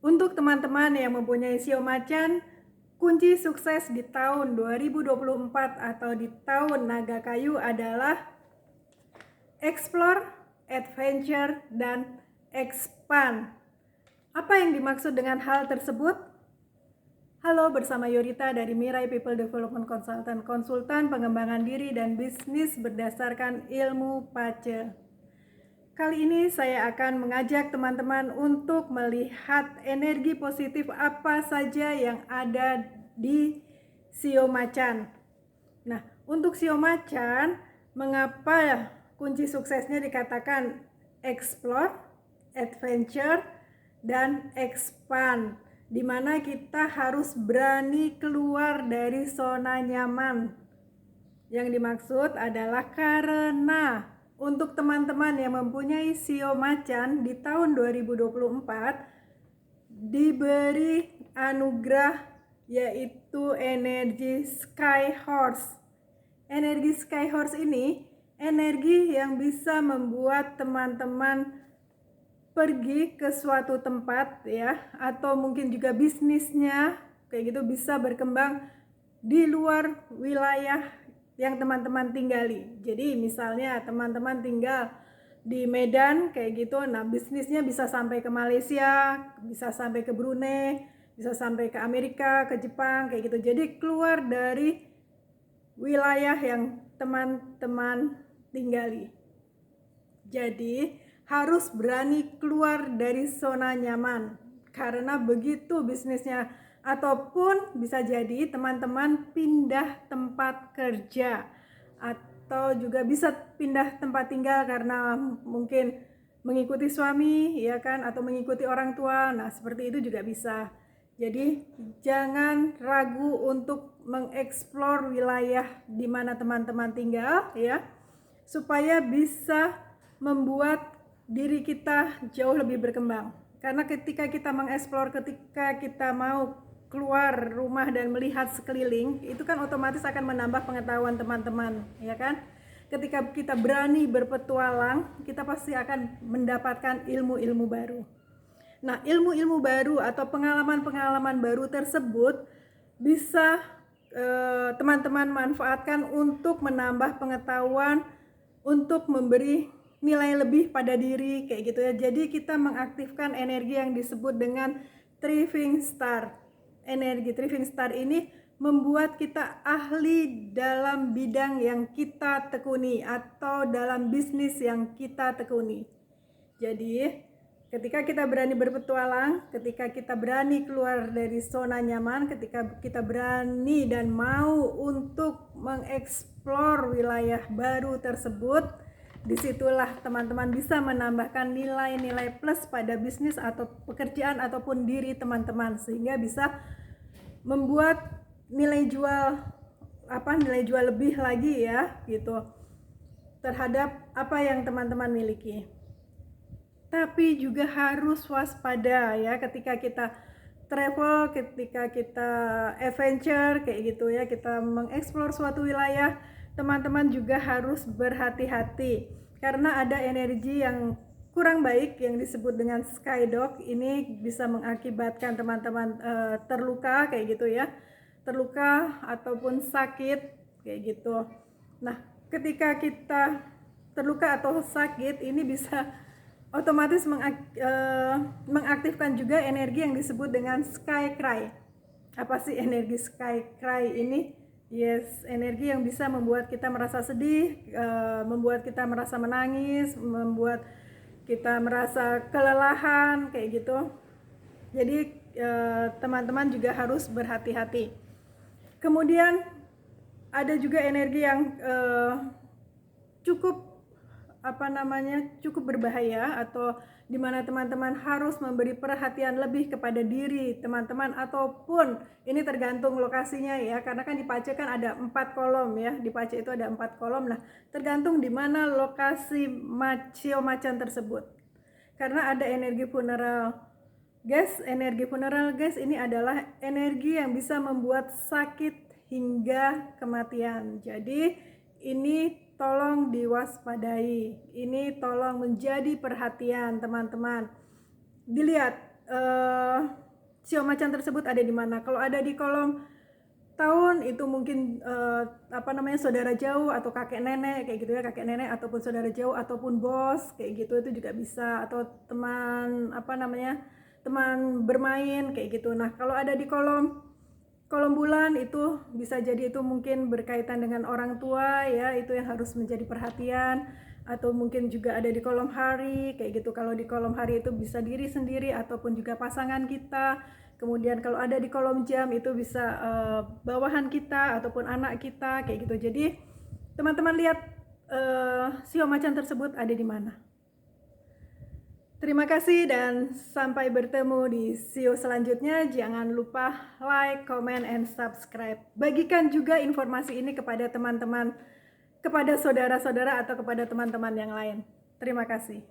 Untuk teman-teman yang mempunyai Sio Macan, kunci sukses di tahun 2024 atau di tahun naga kayu adalah explore, adventure, dan expand. Apa yang dimaksud dengan hal tersebut? Halo, bersama Yorita dari Mirai People Development Consultant, konsultan pengembangan diri dan bisnis berdasarkan ilmu PACE. Kali ini saya akan mengajak teman-teman untuk melihat energi positif apa saja yang ada di Sio Macan. Nah, untuk Sio Macan, mengapa kunci suksesnya dikatakan explore, adventure, dan expand, di mana kita harus berani keluar dari zona nyaman. Yang dimaksud adalah karena untuk teman-teman yang mempunyai Sio Macan di tahun 2024 diberi anugerah yaitu energi Sky Horse. Energi Sky Horse ini energi yang bisa membuat teman-teman pergi ke suatu tempat ya, atau mungkin juga bisnisnya kayak gitu bisa berkembang di luar wilayah yang teman-teman tinggali. Jadi misalnya teman-teman tinggal di Medan kayak gitu, nah bisnisnya bisa sampai ke Malaysia, bisa sampai ke Brunei, bisa sampai ke Amerika, ke Jepang kayak gitu. Jadi keluar dari wilayah yang teman-teman tinggali. Jadi harus berani keluar dari zona nyaman, karena begitu bisnisnya ataupun bisa jadi teman-teman pindah tempat kerja atau juga bisa pindah tempat tinggal karena mungkin mengikuti suami ya kan, atau mengikuti orang tua. Nah, seperti itu juga bisa. Jadi jangan ragu untuk mengeksplor wilayah di mana teman-teman tinggal ya, supaya bisa membuat diri kita jauh lebih berkembang. Karena ketika kita mengeksplor, ketika kita mau keluar rumah dan melihat sekeliling, itu kan otomatis akan menambah pengetahuan teman-teman, ya kan? Ketika kita berani berpetualang, kita pasti akan mendapatkan ilmu-ilmu baru. Nah, ilmu-ilmu baru atau pengalaman-pengalaman baru tersebut bisa teman-teman manfaatkan untuk menambah pengetahuan, untuk memberi nilai lebih pada diri kayak gitu ya. Jadi kita mengaktifkan energi yang disebut dengan Thriving Star. Energi Thriving Star ini membuat kita ahli dalam bidang yang kita tekuni atau dalam bisnis yang kita tekuni. Jadi ketika kita berani berpetualang, ketika kita berani keluar dari zona nyaman, ketika kita berani dan mau untuk mengeksplor wilayah baru tersebut, disitulah teman-teman bisa menambahkan nilai-nilai plus pada bisnis atau pekerjaan ataupun diri teman-teman, sehingga bisa membuat nilai jual lebih lagi ya gitu terhadap apa yang teman-teman miliki. Tapi juga harus waspada ya ketika kita travel, ketika kita adventure kayak gitu ya, kita mengeksplor suatu wilayah, teman-teman juga harus berhati-hati karena ada energi yang kurang baik yang disebut dengan skydog. Ini bisa mengakibatkan teman-teman terluka kayak gitu ya, terluka ataupun sakit kayak gitu. Nah, ketika kita terluka atau sakit, ini bisa otomatis mengaktifkan juga energi yang disebut dengan sky cry. Apa sih energi sky cry ini? Yes, energi yang bisa membuat kita merasa sedih, membuat kita merasa menangis, membuat kita merasa kelelahan kayak gitu. Jadi teman-teman juga harus berhati-hati. Kemudian ada juga energi yang cukup cukup berbahaya, atau di mana teman-teman harus memberi perhatian lebih kepada diri teman-teman, ataupun ini tergantung lokasinya ya, karena kan di PACE kan ada 4 kolom ya, di PACE itu ada 4 kolom. Nah, tergantung di mana lokasi Sio Macan tersebut, karena ada energi funeral gas. Energi funeral gas ini adalah energi yang bisa membuat sakit hingga kematian. Jadi ini tolong diwaspadai, ini tolong menjadi perhatian teman-teman. Dilihat sio macan tersebut ada di mana. Kalau ada di kolom tahun itu mungkin saudara jauh atau kakek nenek kayak gitu ya, kakek nenek ataupun saudara jauh ataupun bos kayak gitu, itu juga bisa, atau teman teman bermain kayak gitu. Nah, kalau ada di kolom bulan itu bisa jadi itu mungkin berkaitan dengan orang tua ya, itu yang harus menjadi perhatian. Atau mungkin juga ada di kolom hari kayak gitu. Kalau di kolom hari itu bisa diri sendiri ataupun juga pasangan kita. Kemudian kalau ada di kolom jam itu bisa bawahan kita ataupun anak kita kayak gitu. Jadi teman-teman lihat sio macan tersebut ada di mana. Terima kasih dan sampai bertemu di sio selanjutnya. Jangan lupa like, comment, and subscribe. Bagikan juga informasi ini kepada teman-teman, kepada saudara-saudara atau kepada teman-teman yang lain. Terima kasih.